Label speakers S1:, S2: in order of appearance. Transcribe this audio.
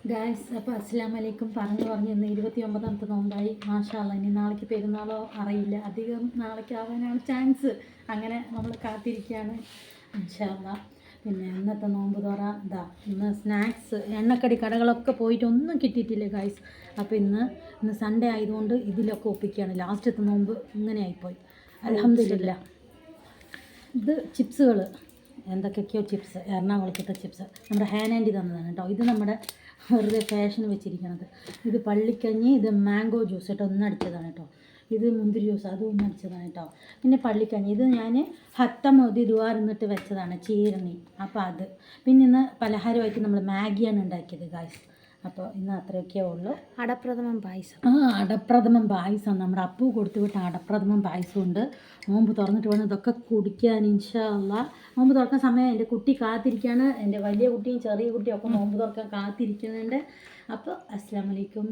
S1: Guys, അപ്പോൾ അസ്സലാമു അലൈക്കും. പറഞ്ഞ് ഇന്ന് 29ാമത്തെ നോമ്പായി. മാഷാ അല്ലാ. ഇനി നാളേക്ക് പെരുന്നാളോ അറിയില്ല, അധികം നാളേക്ക് ആവാനാണ് ചാൻസ്. അങ്ങനെ നമ്മൾ കാത്തിരിക്കുകയാണ് ഇൻഷാ അല്ലാ. പിന്നെ ഇന്നത്തെ നോമ്പ് തുറ ഇതാ. ഇന്ന് സ്നാക്സ് എണ്ണക്കടി കടകളൊക്കെ പോയിട്ട് ഒന്നും കിട്ടിയിട്ടില്ല ഗായ്സ്. അപ്പോൾ ഇന്ന് സൺഡേ ആയതുകൊണ്ട് ഇതിലൊക്കെ ഒപ്പിക്കുകയാണ്. ലാസ്റ്റത്തെ നോമ്പ് ഇങ്ങനെ ആയിപ്പോയി. അൽഹംദുലില്ലാ. ഇത് ചിപ്സുകൾ, എന്തൊക്കെയൊക്കെയോ ചിപ്സ്, എറണാകുളത്തെ ചിപ്സ് നമ്മുടെ ഹാൻഡ് ആൻറ്റി തന്നതാണ് കേട്ടോ. ഇത് നമ്മുടെ വെറുതെ ഫാഷൻ വെച്ചിരിക്കണത്. ഇത് പള്ളിക്കഞ്ഞി, ഇത് മാംഗോ ജ്യൂസ് കേട്ടോ, ഒന്നടിച്ചതാണ് കേട്ടോ. ഇത് മുന്തിരി ജ്യൂസ്, അതും ഒന്നടിച്ചതാണ് കേട്ടോ. പിന്നെ പള്ളിക്കഞ്ഞി, ഇത് ഞാൻ ഹത്തമോദി ദുവാറിന്നിട്ട് വെച്ചതാണ്, ചീരണി. അപ്പോൾ അത് പിന്നെ ഇന്ന് പലഹാരമായിട്ട് നമ്മൾ മാഗിയാണ് ഉണ്ടാക്കിയത് ഗായ്സ്. അപ്പോൾ ഇന്ന് അത്രയൊക്കെ ഉള്ളൂ.
S2: അടപ്രഥമൻ പായസം.
S1: അടപ്രഥമൻ പായസം നമ്മുടെ അപ്പു കൊടുത്തു വിട്ട അടപ്രഥമൻ പായസം ഉണ്ട്. നോമ്പ് തുറന്നിട്ട് വേണം ഇതൊക്കെ കുടിക്കാൻ ഇൻഷാ അല്ലാ. നോമ്പ് തുറക്കാൻ സമയം എൻ്റെ കുട്ടി കാത്തിരിക്കുകയാണ്. എൻ്റെ വലിയ കുട്ടിയും ചെറിയ കുട്ടിയും ഒക്കെ നോമ്പ് തുറക്കാൻ കാത്തിരിക്കുന്നുണ്ട്. അപ്പോൾ അസ്സലാമു അലൈക്കും.